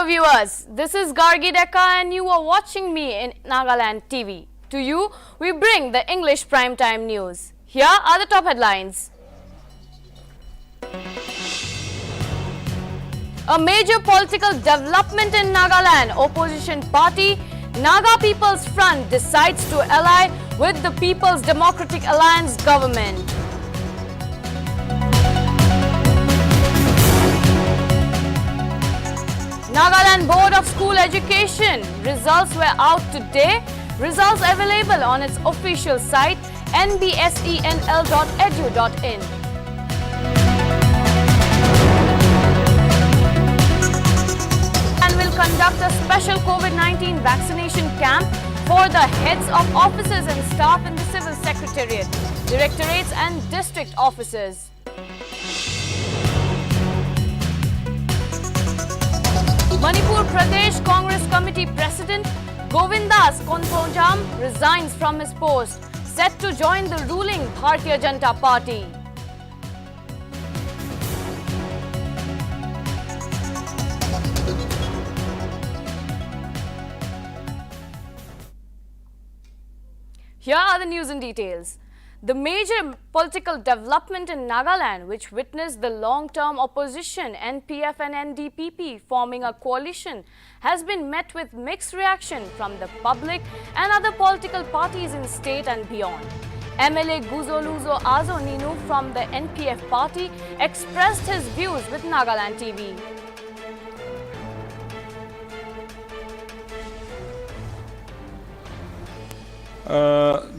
Hello viewers, this is Gargi Deka and you are watching me in Nagaland TV. To you, we bring the English primetime news. Here are the top headlines. A major political development in Nagaland. Opposition party Naga People's Front decides to ally with the People's Democratic Alliance government. Nagaland Board of School Education results were out today. Results available on its official site nbsenl.edu.in. And will conduct a special COVID-19 vaccination camp for the heads of offices and staff in the Civil Secretariat, Directorates and District offices. Manipur Pradesh Congress Committee President Govindas Konthojam resigns from his post, set to join the ruling Bharatiya Janata Party. Here are the news in details. The major political development in Nagaland, which witnessed the long-term opposition NPF and NDPP forming a coalition, has been met with mixed reaction from the public and other political parties in state and beyond. MLA Guzoluzo Azo Ninu from the NPF party expressed his views with Nagaland TV.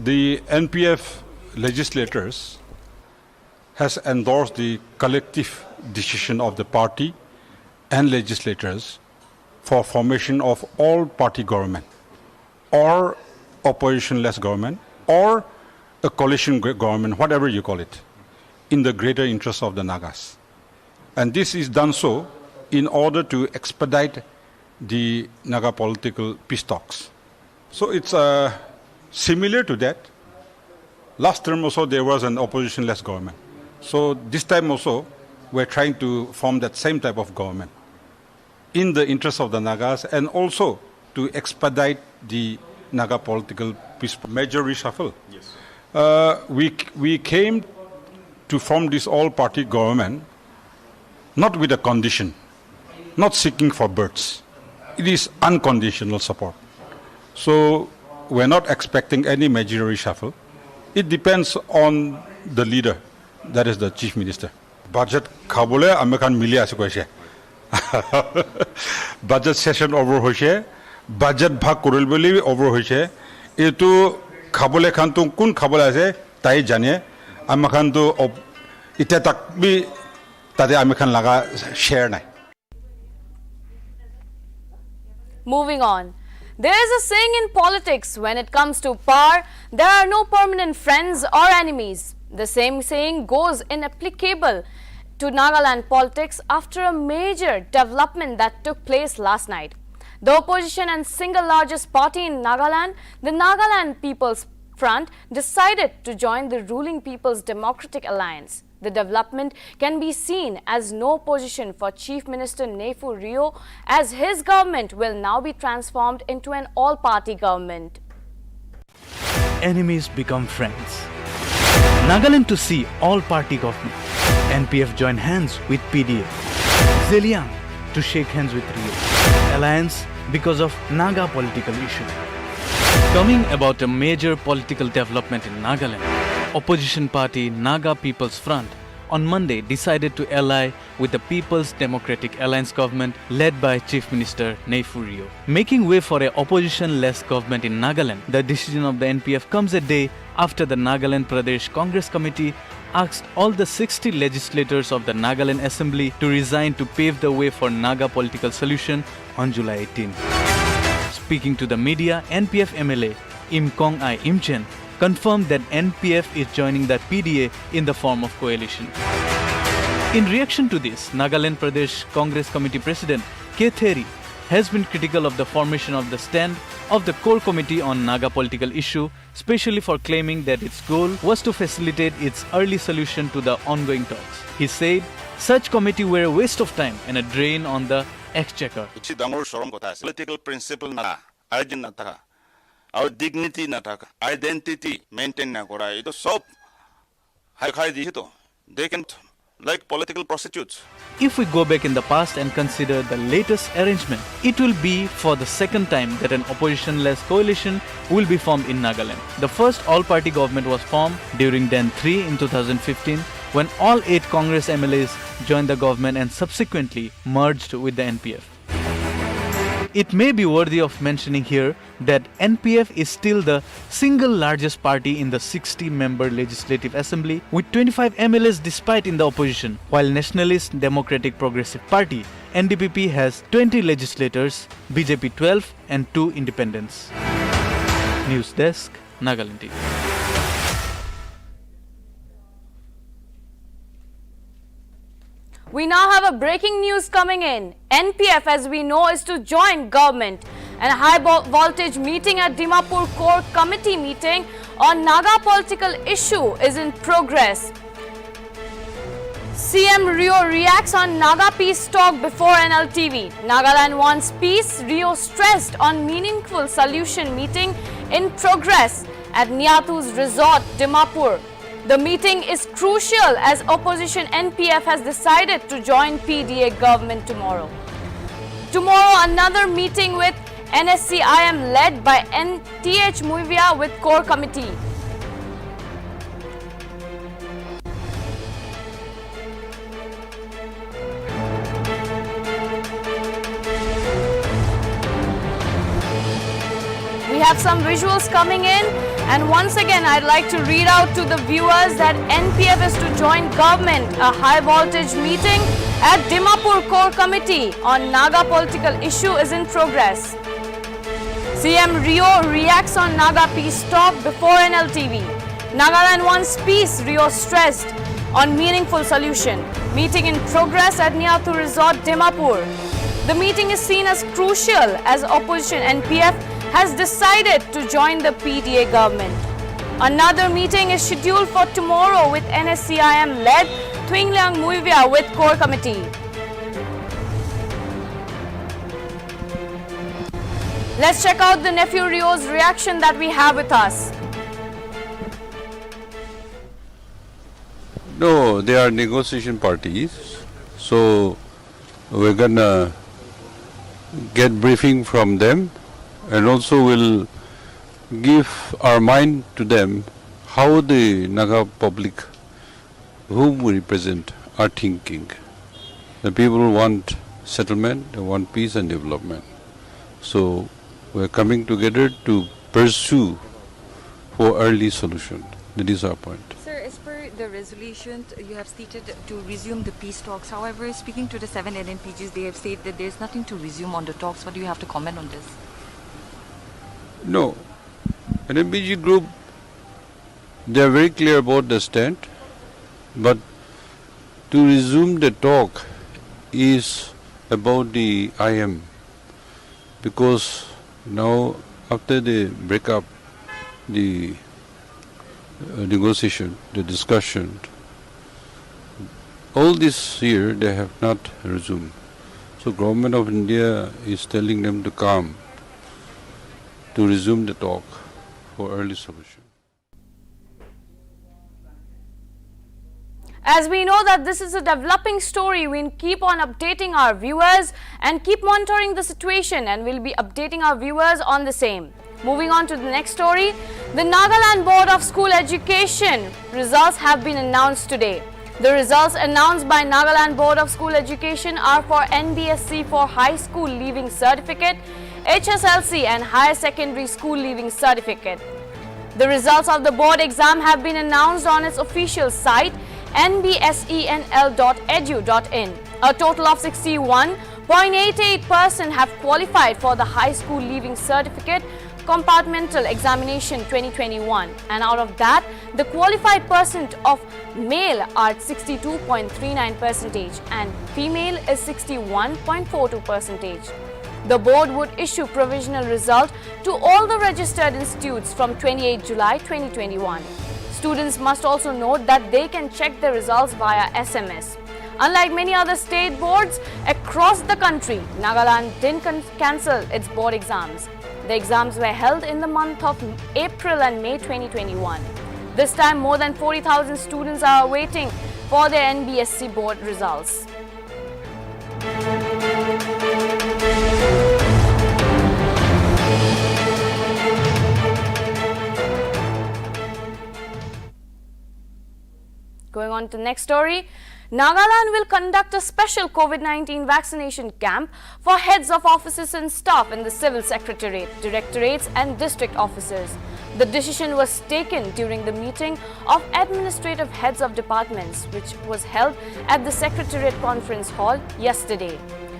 The NPF legislators has endorsed the collective decision of the party and legislators for formation of all party government or opposition-less government or a coalition government, whatever you call it, in the greater interest of the Nagas. And this is done so in order to expedite the Naga political peace talks. So it's similar to that. Last term also there was an opposition-less government. So this time also we're trying to form that same type of government in the interest of the Nagas and also to expedite the Naga political peace. Major reshuffle. Yes. We came to form this all-party government not with a condition, not seeking for birds. It is unconditional support. So we're not expecting any major reshuffle. It depends on the leader, that is the chief minister. Budget khabole amekan mili ase koise. Budget session over hoise, budget bhag koril boli over hoise. Etu khabole khan tu kun khabole ase tai jane. Amekan tu ite tak bi tade amekan laga share nai. Moving on. There is a saying in politics, when it comes to power, there are no permanent friends or enemies. The same saying goes inapplicable to Nagaland politics after a major development that took place last night. The opposition and single largest party in Nagaland, the Nagaland People's Front, decided to join the ruling People's Democratic Alliance. The development can be seen as no position for Chief Minister Nefu Rio, as his government will now be transformed into an all-party government. Enemies become friends. Nagaland to see all-party government. NPF join hands with PDA. ZELIANG to shake hands with Rio. Alliance because of Naga political issue. Coming about a major political development in Nagaland. Opposition party Naga People's Front on Monday decided to ally with the People's Democratic Alliance government led by Chief Minister Nefu Rio. Making way for an opposition-less government in Nagaland, the decision of the NPF comes a day after the Nagaland Pradesh Congress Committee asked all the 60 legislators of the Nagaland Assembly to resign to pave the way for Naga political solution on July 18. Speaking to the media, NPF MLA Imkong I Imchen confirmed that NPF is joining the PDA in the form of coalition. In reaction to this, Nagaland Pradesh Congress Committee President K. Theri has been critical of the formation of the stand of the core committee on Naga political issue, especially for claiming that its goal was to facilitate its early solution to the ongoing talks. He said such committee were a waste of time and a drain on the exchequer. Uchi damor sorom kotha ase. Political principle na origin na thaka. Our dignity na thaka. Identity maintain na kora. Ito sob high high dito. They can like political prostitutes. If we go back in the past and consider the latest arrangement, it will be for the second time that an opposition-less coalition will be formed in Nagaland. The first all-party government was formed during DEN 3 in 2015 when all 8 Congress MLAs joined the government and subsequently merged with the NPF. It may be worthy of mentioning here that NPF is still the single largest party in the 60-member Legislative Assembly with 25 MLAs despite in the opposition, while Nationalist Democratic Progressive Party NDPP has 20 legislators, BJP 12 and 2 independents. News Desk, Nagaland TV. We now have a breaking news coming in. NPF, as we know, is to join government. And a high voltage meeting at Dimapur Core Committee meeting on Naga political issue is in progress. CM Rio reacts on Naga peace talk before NLTV. Nagaland wants peace. Rio stressed on meaningful solution meeting in progress at Niatu's resort, Dimapur. The meeting is crucial as opposition NPF has decided to join PDA government tomorrow. Tomorrow, another meeting with NSCIM led by NTH Muivia with core committee. We have some visuals coming in, and once again I'd like to read out to the viewers that NPF is to join government. A high voltage meeting at Dimapur Core Committee on Naga political issue is in progress. CM Rio reacts on Naga peace talk before NLTV. Nagaland wants peace, Rio stressed on meaningful solution. Meeting in progress at Niatu Resort, Dimapur. The meeting is seen as crucial as opposition NPF has decided to join the PDA government. Another meeting is scheduled for tomorrow with NSCIM led Twingliang Muivia with core committee. Let's check out the nephew Rio's reaction that we have with us. No, they are negotiation parties, so we're gonna get briefing from them, and also will give our mind to them how the Naga public, whom we represent, are thinking. The people want settlement, they want peace and development. So we're coming together to pursue for early solution. That is our point. Sir, as per the resolution, you have stated to resume the peace talks. However, speaking to the 7 NNPGs, they have said that there's nothing to resume on the talks. What do you have to comment on this? No. An MPG group, they are very clear about the stand, but to resume the talk is about the IM, because now after the breakup, the negotiation, the discussion, all this year they have not resumed. So Government of India is telling them to come, to resume the talk for early solution. As we know that this is a developing story, we keep on updating our viewers and keep monitoring the situation, and we'll be updating our viewers on the same. Moving on to the next story, the Nagaland Board of School Education results have been announced today. The results announced by Nagaland Board of School Education are for NBSC for High School Leaving Certificate, HSLC and Higher Secondary School Leaving Certificate. The results of the board exam have been announced on its official site nbsenl.edu.in. A total of 61.88% have qualified for the High School Leaving Certificate Compartmental Examination 2021, and out of that, the qualified percent of male are 62.39% and female is 61.42%. The board would issue provisional result to all the registered institutes from 28 July 2021. Students must also note that they can check their results via SMS. Unlike many other state boards across the country, Nagaland didn't cancel its board exams. The exams were held in the month of April and May 2021. This time, more than 40,000 students are waiting for their NBSC board results. Going on to the next story, Nagaland will conduct a special COVID-19 vaccination camp for heads of offices and staff in the Civil Secretariat, Directorates and District offices. The decision was taken during the meeting of administrative heads of departments, which was held at the Secretariat Conference Hall yesterday.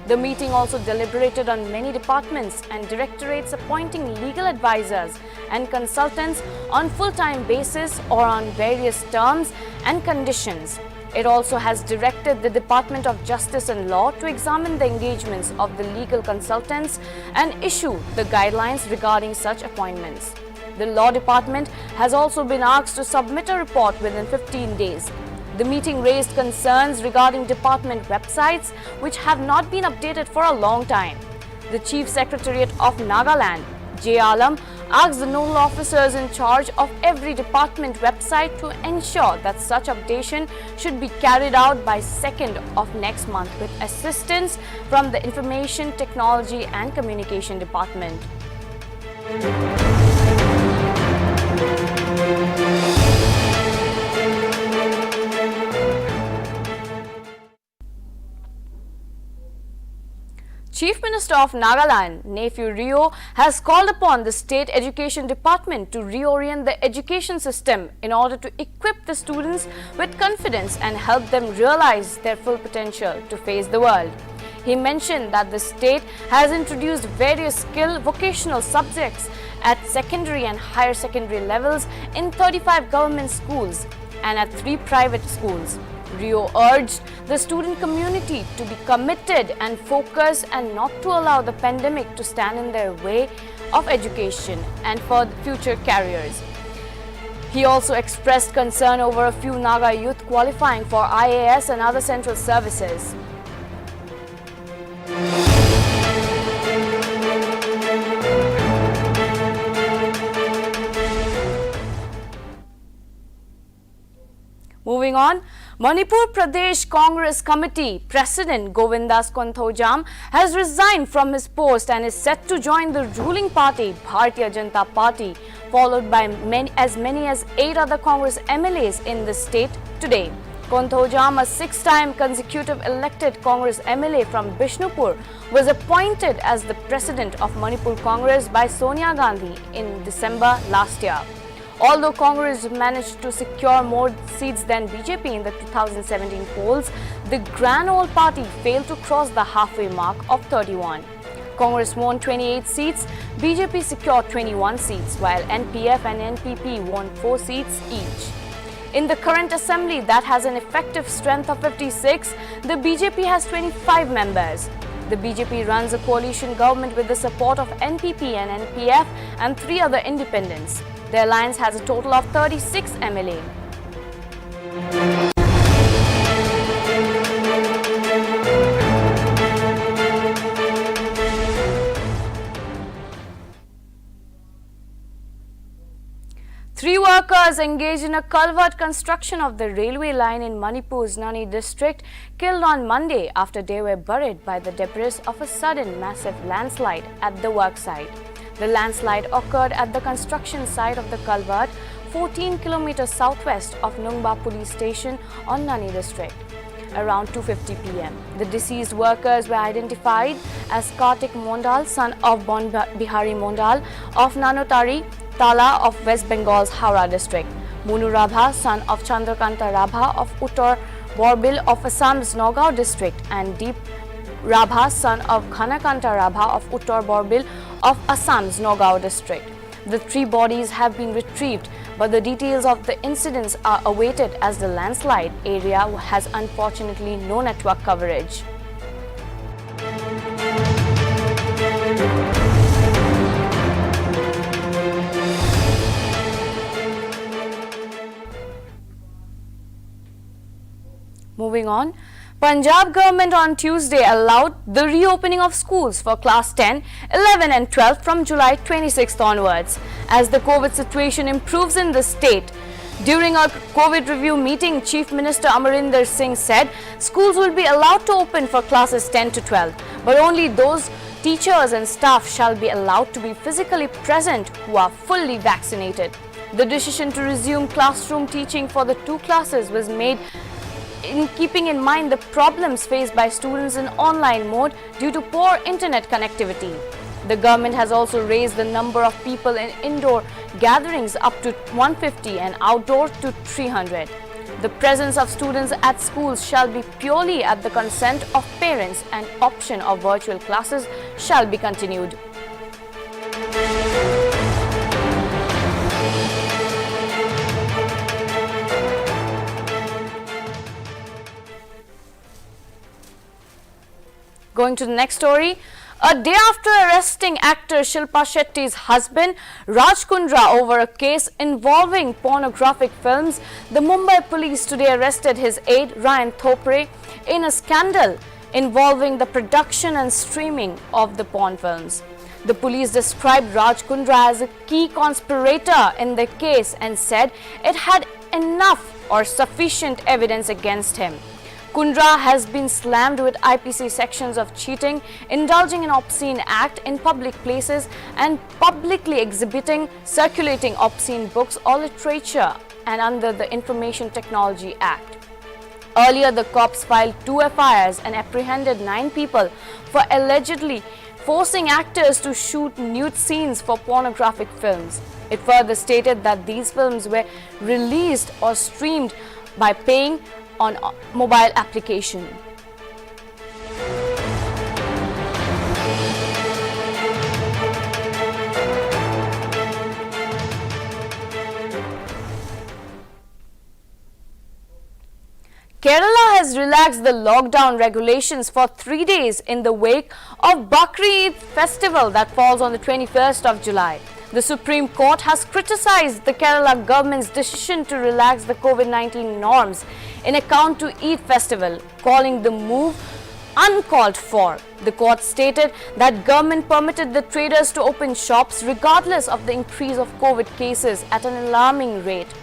The meeting also deliberated on many departments and directorates appointing legal advisors and consultants on full-time basis or on various terms and conditions. It also has directed the Department of Justice and Law to examine the engagements of the legal consultants and issue the guidelines regarding such appointments. The Law Department has also been asked to submit a report within 15 days. The meeting raised concerns regarding department websites which have not been updated for a long time. The Chief Secretariat of Nagaland, J. Alam, asked the nodal officers in charge of every department website to ensure that such updation should be carried out by 2nd of next month with assistance from the Information Technology and Communication Department. Chief Minister of Nagaland, Nephew Rio, has called upon the State Education Department to reorient the education system in order to equip the students with confidence and help them realize their full potential to face the world. He mentioned that the state has introduced various skill vocational subjects at secondary and higher secondary levels in 35 government schools and at 3 private schools. Rio urged the student community to be committed and focused and not to allow the pandemic to stand in their way of education and for future careers. He also expressed concern over a few Naga youth qualifying for IAS and other central services. Moving on, Manipur Pradesh Congress Committee President Govindas Konthojam has resigned from his post and is set to join the ruling party Bharatiya Janata Party, followed by many as 8 other Congress MLAs in the state today. Konthojam, a 6-time consecutive elected Congress MLA from Bishnupur, was appointed as the president of Manipur Congress by Sonia Gandhi in December last year. Although Congress managed to secure more seats than BJP in the 2017 polls, the Grand Old Party failed to cross the halfway mark of 31. Congress won 28 seats, BJP secured 21 seats, while NPF and NPP won 4 seats each. In the current assembly that has an effective strength of 56, the BJP has 25 members. The BJP runs a coalition government with the support of NPP and NPF and 3 other independents. The alliance has a total of 36 MLA. Three workers engaged in a culvert construction of the railway line in Manipur's Nani district killed on Monday after they were buried by the debris of a sudden massive landslide at the work site. The landslide occurred at the construction site of the culvert, 14 kilometers southwest of Nungba police station on Nani district. Around 2:50 p.m., the deceased workers were identified as Kartik Mondal, son of Bon Bihari Mondal of Nanotari, Tala of West Bengal's Howrah district, Munu Rabha, son of Chandrakanta Rabha of Uttar Borbil of Assam's Nagaon district, and Deep Rabha, son of Ghanakanta Rabha of Uttar Borbil of Assam's Nagaon district. The 3 bodies have been retrieved, but the details of the incidents are awaited as the landslide area has unfortunately no network coverage. Moving on, Punjab government on Tuesday allowed the reopening of schools for class 10, 11 and 12 from July 26th onwards as the COVID situation improves in the state. During a COVID review meeting, Chief Minister Amarinder Singh said schools will be allowed to open for classes 10 to 12, but only those teachers and staff shall be allowed to be physically present who are fully vaccinated. The decision to resume classroom teaching for the two classes was made in keeping in mind the problems faced by students in online mode due to poor internet connectivity. The government has also raised the number of people in indoor gatherings up to 150 and outdoor to 300. The presence of students at schools shall be purely at the consent of parents and option of virtual classes shall be continued. Going to the next story. A day after arresting actor Shilpa Shetty's husband Raj Kundra over a case involving pornographic films, the Mumbai police today arrested his aide Ryan Thopre in a scandal involving the production and streaming of the porn films. The police described Raj Kundra as a key conspirator in the case and said it had enough or sufficient evidence against him. Kundra has been slammed with IPC sections of cheating, indulging in obscene act in public places and publicly exhibiting, circulating obscene books or literature and under the Information Technology Act. Earlier, the cops filed 2 FIRs and apprehended 9 people for allegedly forcing actors to shoot nude scenes for pornographic films. It further stated that these films were released or streamed by paying on mobile application. Kerala has relaxed the lockdown regulations for 3 days in the wake of Bakri Eid festival that falls on the 21st of July. The Supreme Court has criticized the Kerala government's decision to relax the COVID-19 norms in account to Eid festival, calling the move uncalled for. The court stated that government permitted the traders to open shops regardless of the increase of COVID cases at an alarming rate.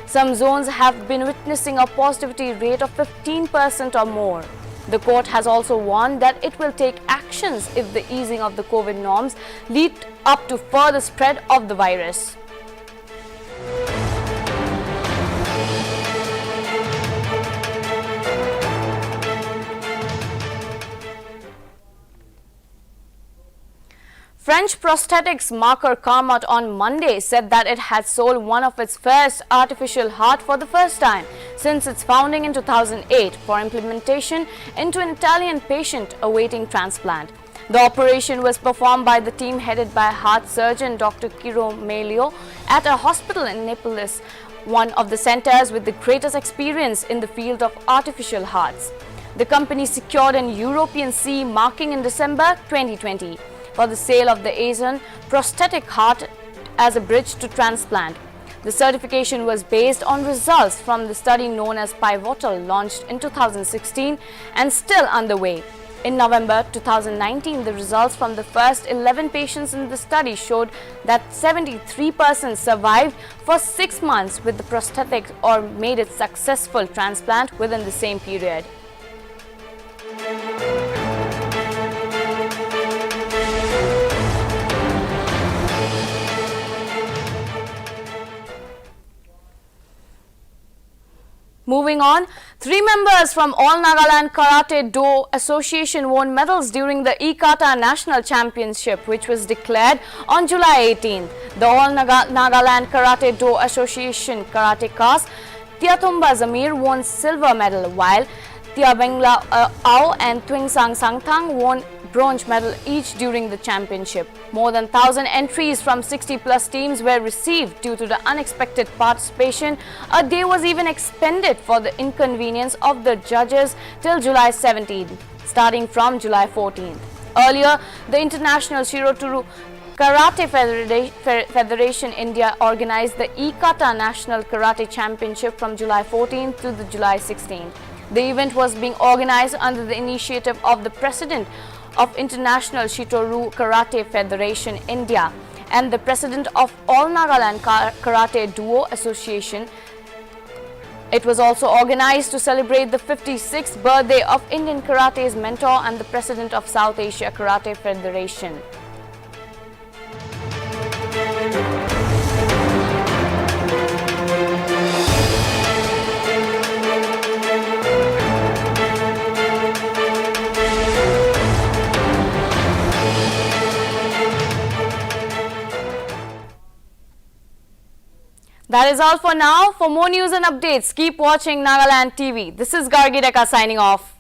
Some zones have been witnessing a positivity rate of 15% or more. The court has also warned that it will take actions if the easing of the COVID norms lead up to further spread of the virus. French prosthetics maker Carmot on Monday said that it had sold one of its first artificial heart for the first time since its founding in 2008 for implementation into an Italian patient awaiting transplant. The operation was performed by the team headed by heart surgeon Dr. Kiro Melio at a hospital in Naples, one of the centers with the greatest experience in the field of artificial hearts. The company secured an European CE marking in December 2020. For the sale of the Asian prosthetic heart as a bridge to transplant. The certification was based on results from the study known as Pivotal, launched in 2016 and still underway. In November 2019, the results from the first 11 patients in the study showed that 73% survived for 6 months with the prosthetic or made its successful transplant within the same period. Moving on, 3 members from All Nagaland Karate Do Association won medals during the E-Kata National Championship, which was declared on July 18th. The All Nagaland Karate Do Association karatekas Tiatumba Zamir won silver medal, while Tiabengla Ao and Twingsang Sangthang won bronze medal each during the championship. More than 1,000 entries from 60+ teams were received due to the unexpected participation. A day was even expended for the inconvenience of the judges till July 17th, starting from July 14th. Earlier, the International Shiroturu Karate Federation India organized the E-Kata National Karate Championship from July 14th to the July 16th. The event was being organized under the initiative of the President of International Shito-ryu Karate Federation India and the President of All Nagaland Karate Duo Association. It was also organized to celebrate the 56th birthday of Indian Karate's mentor and the President of South Asia Karate Federation. That is all for now. For more news and updates, keep watching Nagaland TV. This is Gargi Deka signing off.